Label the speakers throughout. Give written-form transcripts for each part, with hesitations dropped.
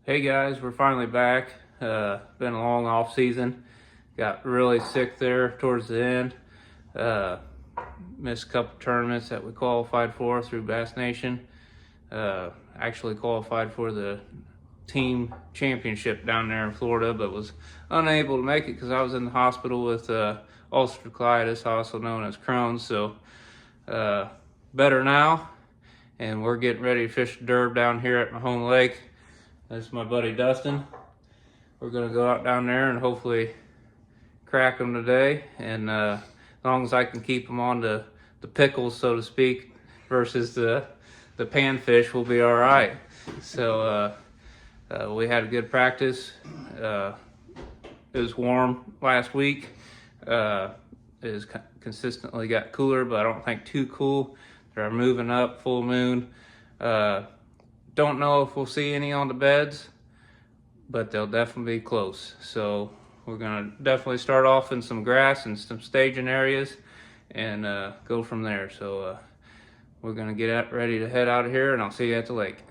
Speaker 1: Hey guys, we're finally back. Been a long off season. Got really sick there towards the end. Uh, Missed a couple tournaments that we qualified for through Bass Nation. Actually qualified for the team championship down there in Florida, but was unable to make it because I was in the hospital with ulcerative colitis, also known as Crohn's. So better now, and we're getting ready to fish the derb down here at my home lake. This is my buddy Dustin. We're gonna go out down there and hopefully crack them today. And as long as I can keep them on the pickles, so to speak, versus the panfish, we'll be all right. So we had a good practice. It was warm last week. It has consistently got cooler, but I don't think too cool. They're moving up, full moon. Don't know if we'll see any on the beds, but they'll definitely be close. So we're gonna definitely start off in some grass and some staging areas and go from there. So we're gonna get ready to head out of here, and I'll see you at the lake.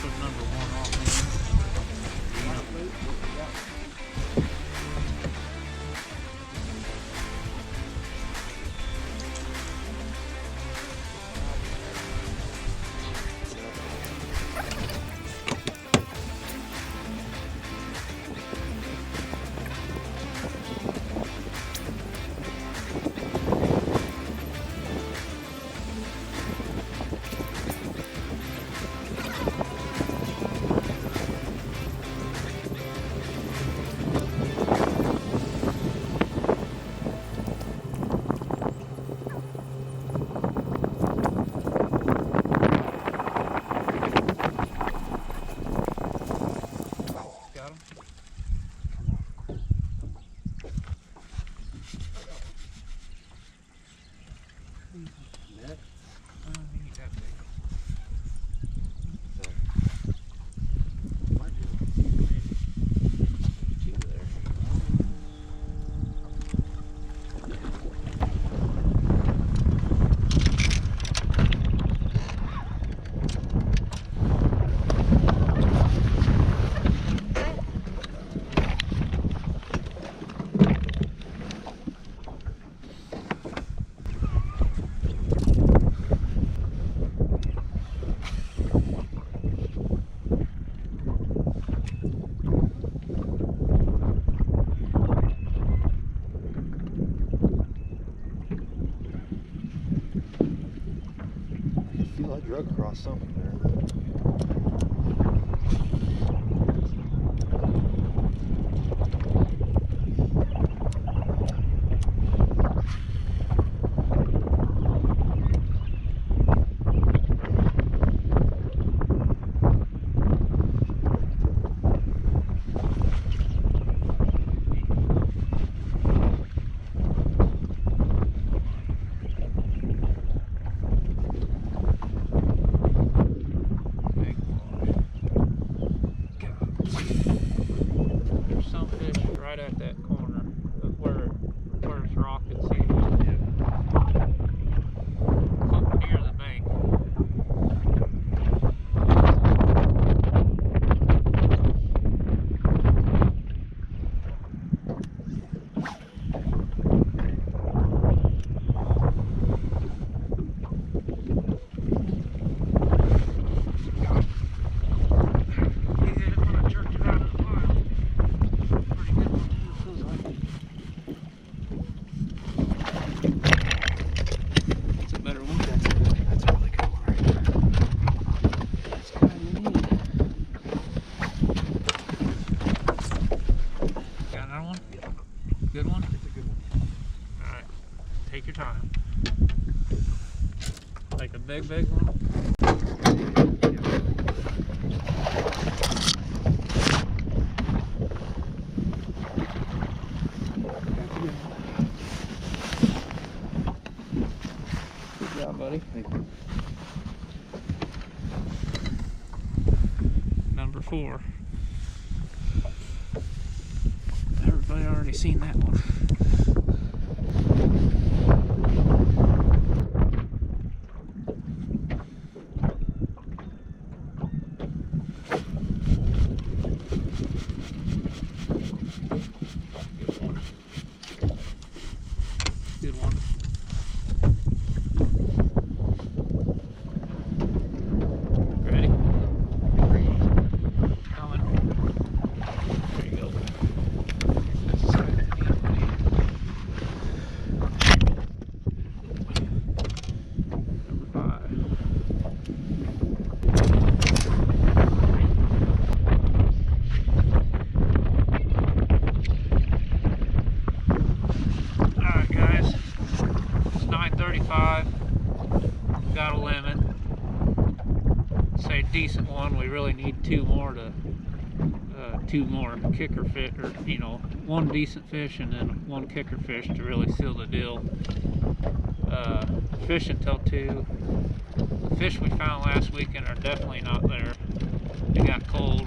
Speaker 1: Put number one on.
Speaker 2: I drug across something there.
Speaker 1: some fish right at that corner of where it's rock and sand. Up near the bank. Good one?
Speaker 2: It's a good one.
Speaker 1: Alright, take your time. Like a big one? Good job, buddy.
Speaker 2: Thank you.
Speaker 1: Number 4. Everybody already seen that one. Good one. Ready? Coming. There you go. Number 5. Alright guys, it's 9:35, got a limit, say decent one. We really need two more kicker fish, or one decent fish and then one kicker fish to really seal the deal. Fish until 2. The fish we found last weekend are definitely not there. It got cold.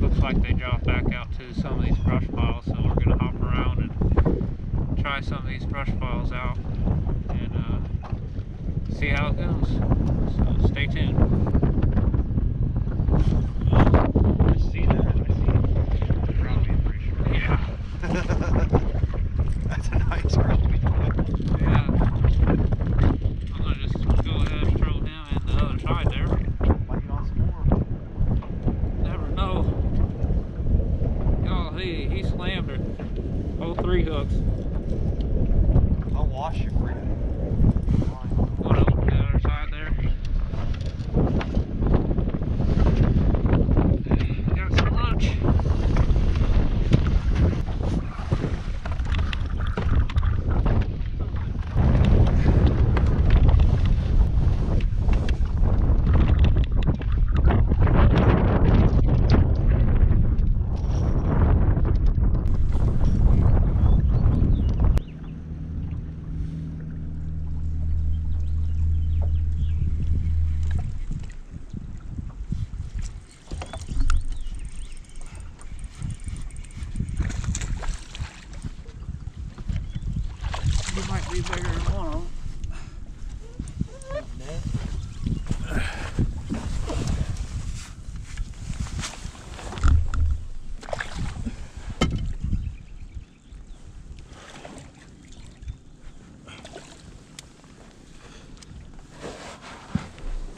Speaker 1: Looks like they dropped back out to some of these brush piles, so we're gonna hop around and try some of these brush piles out and see how it goes. So stay tuned.
Speaker 2: I see that. I see it. Probably pretty sure.
Speaker 1: Yeah.
Speaker 2: That's a nice girl.
Speaker 1: Yeah. I'm gonna just go ahead and throw him in the other side there.
Speaker 2: Might get on some more.
Speaker 1: Never know. Oh, he slammed her. All 3 hooks.
Speaker 2: I'll wash you for you.
Speaker 1: Going over to the other side there. Got some lunch. He might be bigger than one of them.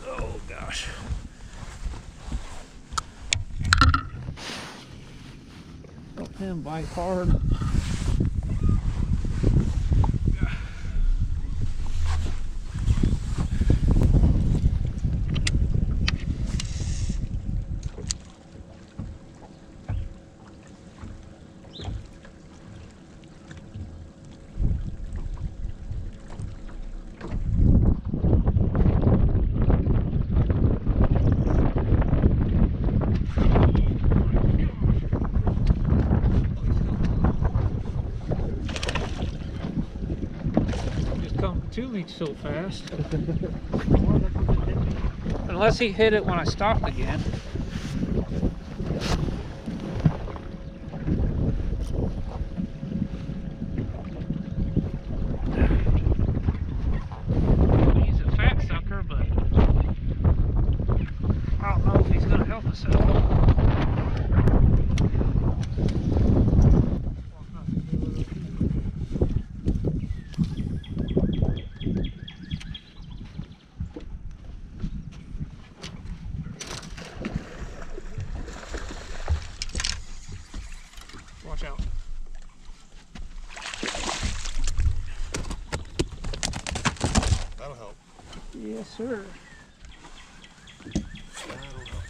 Speaker 1: Oh gosh. Let him bite hard. To me so fast. Unless he hit it when I stopped again. Yes, sir.
Speaker 2: I don't know.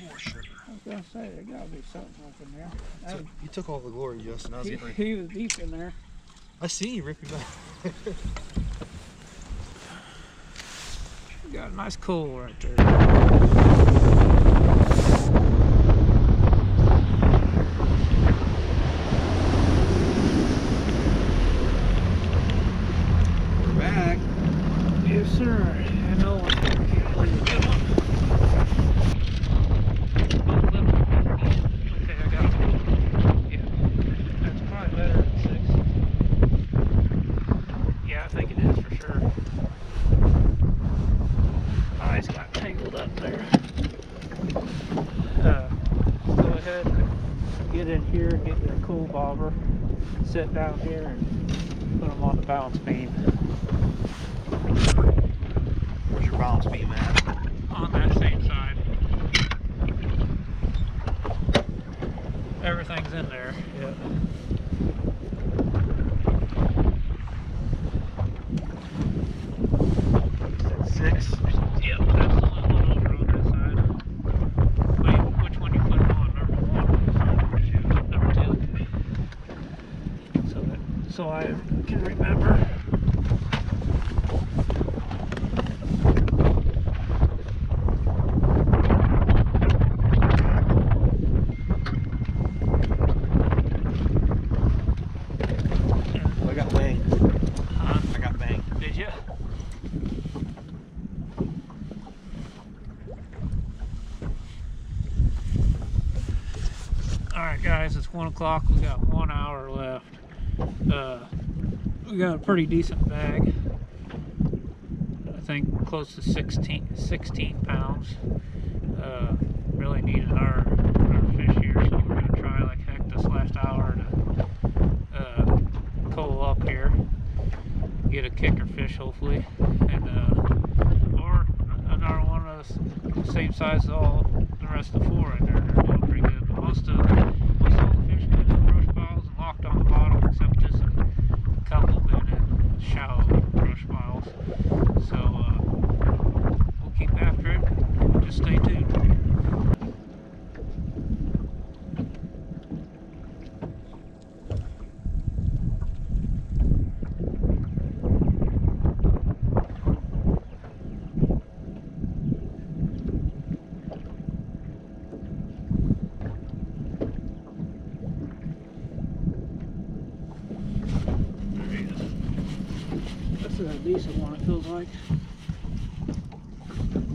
Speaker 2: For sure.
Speaker 1: I was gonna say there gotta be something up in there.
Speaker 2: So you took all the glory, Justin. I was getting ready.
Speaker 1: He was deep in there.
Speaker 2: I see you ripping back.
Speaker 1: Got a nice coal right there.
Speaker 2: We're back.
Speaker 1: Yes, sir. I know. Good one. Okay, I got it. Yeah, that's probably better than 6. Yeah, I think it is for sure. Eyes got tangled up there. Go ahead and get in here, get your cool bobber, sit down here, and put them on the balance beam.
Speaker 2: Where's your balance beam at?
Speaker 1: On that same side. Everything's in there. Yep.
Speaker 2: Is that 6?
Speaker 1: Yep, that's the one over on that side. Wait, which one you put on? Number 2. Number 2. So I can remember.
Speaker 2: I got banged. I got banged.
Speaker 1: Did you? Alright guys, it's 1 o'clock. We got 1 hour left. We got a pretty decent bag. I think close to 16 pounds. Really needed our fish here, so we're going to try like heck this last hour to coal up here. Get a kicker fish hopefully. And or another one of the same size as all the rest of the 4 in there. They're doing pretty good. But most of all the fish been in brush piles and locked on the bottom, except just a couple been in shallow brush piles. So we'll keep after it. Just stay tuned. This is a decent one, it feels like.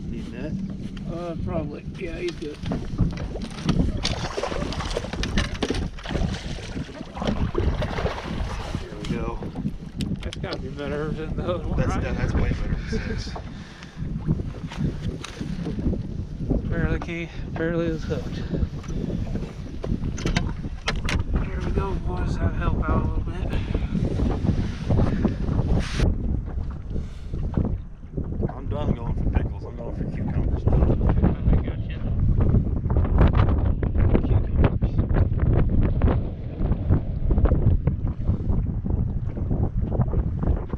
Speaker 2: Need net?
Speaker 1: Probably. Yeah, he's good.
Speaker 2: Here we go.
Speaker 1: That's got to be better than the other one,
Speaker 2: That's,
Speaker 1: right?
Speaker 2: that's way better than 6.
Speaker 1: Barely is hooked. Here we go, boys. That'll help out a little bit.
Speaker 2: I'm done going for pickles. I'm going for cucumbers.
Speaker 1: I got you.
Speaker 2: Cucumbers.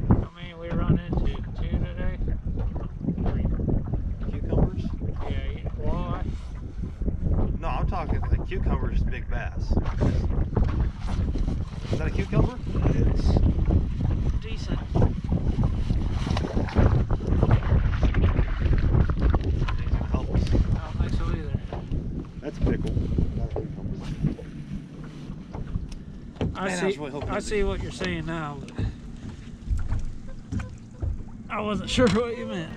Speaker 1: How many we run into? 2 today? 3.
Speaker 2: Cucumbers?
Speaker 1: Yeah, walleye.
Speaker 2: No, I'm talking like cucumbers, big bass. Is that a cucumber?
Speaker 1: It's decent.
Speaker 2: These are help us.
Speaker 1: I don't think so either.
Speaker 2: That's a pickle. Not a cucumber.
Speaker 1: I
Speaker 2: Man, I
Speaker 1: see.
Speaker 2: was really hoping
Speaker 1: I
Speaker 2: it'd
Speaker 1: see what you're saying now, but I wasn't sure what you meant.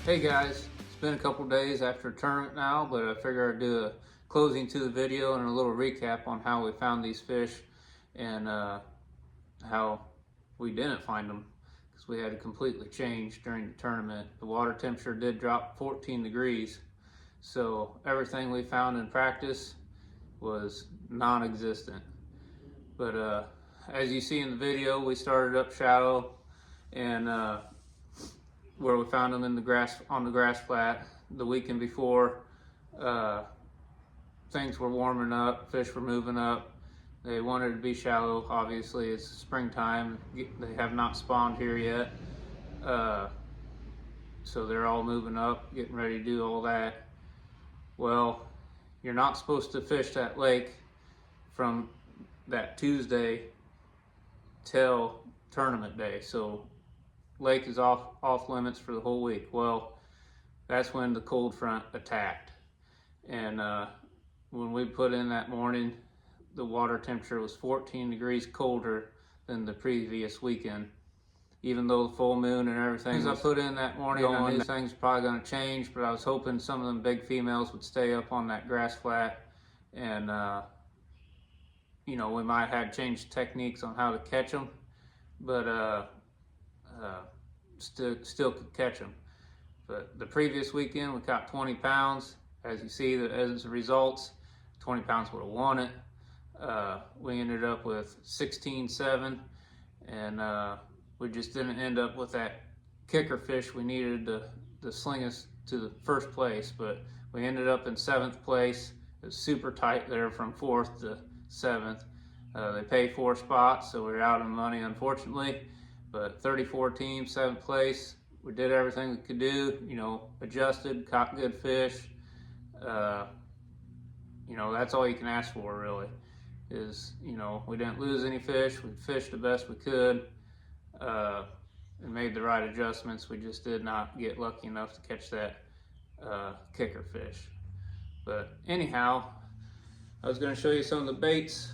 Speaker 1: Hey guys, it's been a couple days after tournament now, but I figured I'd do a closing to the video and a little recap on how we found these fish and how we didn't find them, because we had to completely change during the tournament. The water temperature did drop 14 degrees, so everything we found in practice was non-existent. But as you see in the video, we started up shallow, and where we found them in the grass, on the grass flat. The weekend before, things were warming up, fish were moving up. They wanted to be shallow. Obviously, it's springtime. They have not spawned here yet, so they're all moving up, getting ready to do all that. Well, you're not supposed to fish that lake from that Tuesday till tournament day, so lake is off limits for the whole week. Well, that's when the cold front attacked, and when we put in that morning, the water temperature was 14 degrees colder than the previous weekend, even though the full moon and everything. As I put in that morning, I knew things were probably going to change, but I was hoping some of them big females would stay up on that grass flat, and you know, we might have changed techniques on how to catch them, but still could catch them. But the previous weekend we caught 20 pounds. As you see, as the results, 20 pounds would have won it. We ended up with 16.7, and we just didn't end up with that kicker fish we needed to sling us to the first place. But we ended up in 7th place. It was super tight there from 4th to 7th. They pay 4 spots, so we're out of money, unfortunately. But 34 teams, 7th place. We did everything we could do, you know, adjusted, caught good fish. You know, that's all you can ask for, really, is, you know, we didn't lose any fish. We fished the best we could, and made the right adjustments. We just did not get lucky enough to catch that kicker fish. But anyhow, I was going to show you some of the baits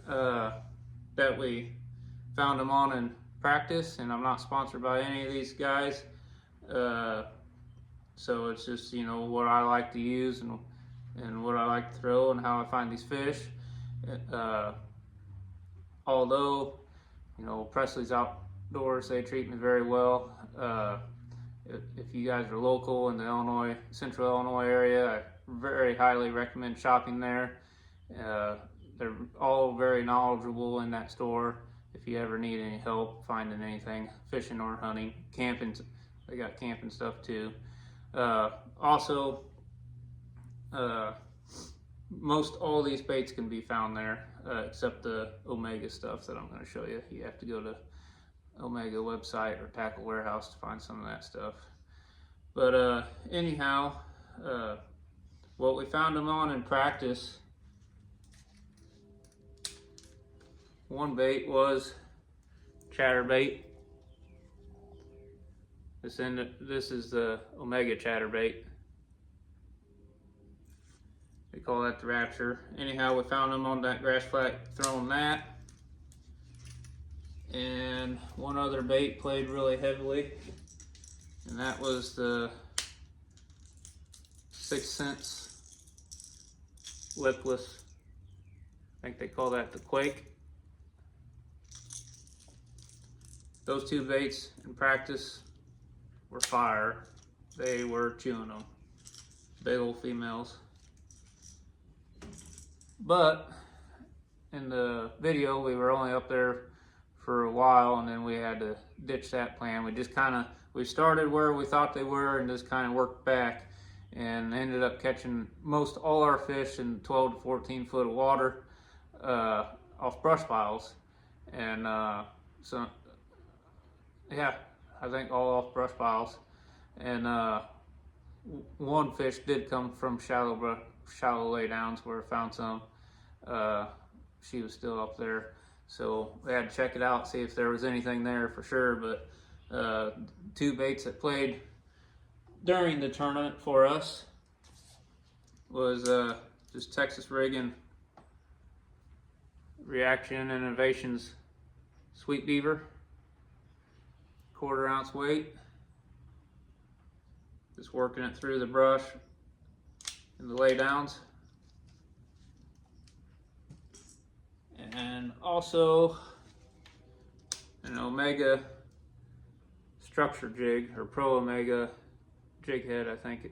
Speaker 1: that we found them on in practice, and I'm not sponsored by any of these guys, so it's just, you know, what I like to use and what I like to throw and how I find these fish. Although, you know, Presley's Outdoors, they treat me very well. If you guys are local in the Central Illinois area, I very highly recommend shopping there. They're all very knowledgeable in that store. If you ever need any help finding anything, fishing or hunting, camping, they got camping stuff too. Also, most all these baits can be found there, except the Omega stuff that I'm going to show you. You have to go to Omega website or Tackle Warehouse to find some of that stuff. But anyhow, what we found them on in practice, one bait was chatterbait. This is the Omega chatterbait. They call that the Rapture. Anyhow, we found them on that grass flat throwing that. And one other bait played really heavily, and that was the 6th Sense lipless. I think they call that the Quake. Those two baits in practice were fire. They were chewing them. Big old females. But in the video, we were only up there for a while, and then we had to ditch that plan. We started where we thought they were and just kind of worked back, and ended up catching most all our fish in 12 to 14 foot of water off brush piles. And so yeah, I think all off brush piles. And one fish did come from shallow laydowns where I found some. She was still up there, so we had to check it out, see if there was anything there for sure. But two baits that played during the tournament for us was just Texas Rigging Reaction Innovations Sweet Beaver, 1/4 ounce weight, Just working it through the brush and the laydowns. And also an Omega structure jig, or Pro Omega jig head, I think.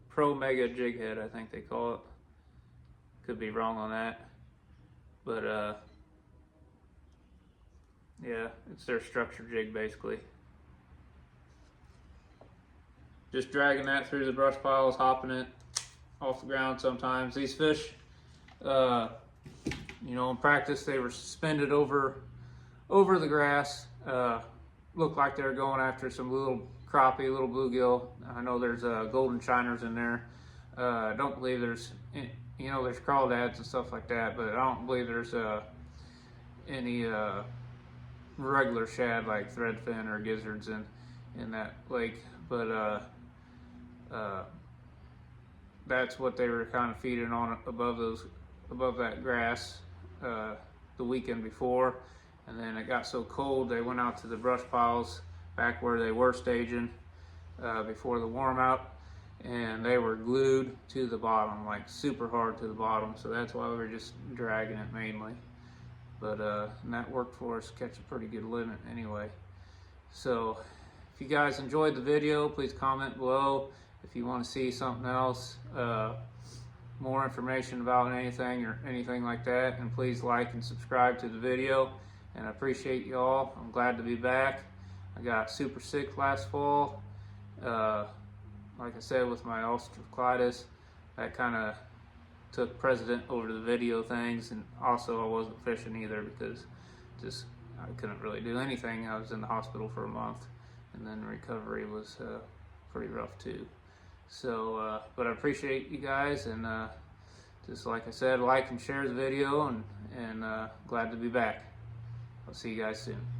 Speaker 1: Pro Omega jig head, I think they call it. Could be wrong on that. But yeah, it's their structure jig basically. Just dragging that through the brush piles, hopping it off the ground sometimes. These fish, you know, in practice they were suspended over the grass. Looked like they were going after some little crappie, little bluegill. I know there's golden shiners in there. I don't believe there's, you know, there's crawdads and stuff like that, but I don't believe there's any regular shad like threadfin or gizzards in that lake. But that's what they were kind of feeding on above that grass the weekend before. And then it got so cold they went out to the brush piles back where they were staging before the warm out, and they were glued to the bottom, like super hard to the bottom. So that's why we were just dragging it mainly. But and that worked for us, catch a pretty good limit anyway. So if you guys enjoyed the video, please comment below if you want to see something else, more information about anything or anything like that. And please like and subscribe to the video. And I appreciate y'all. I'm glad to be back. I got super sick last fall. Like I said, with my ulcerative colitis, that kind of took precedent over the video things. And also I wasn't fishing either because just I couldn't really do anything. I was in the hospital for a month, and then recovery was pretty rough too. So, but I appreciate you guys, and just like I said, like and share the video, and glad to be back. I'll see you guys soon.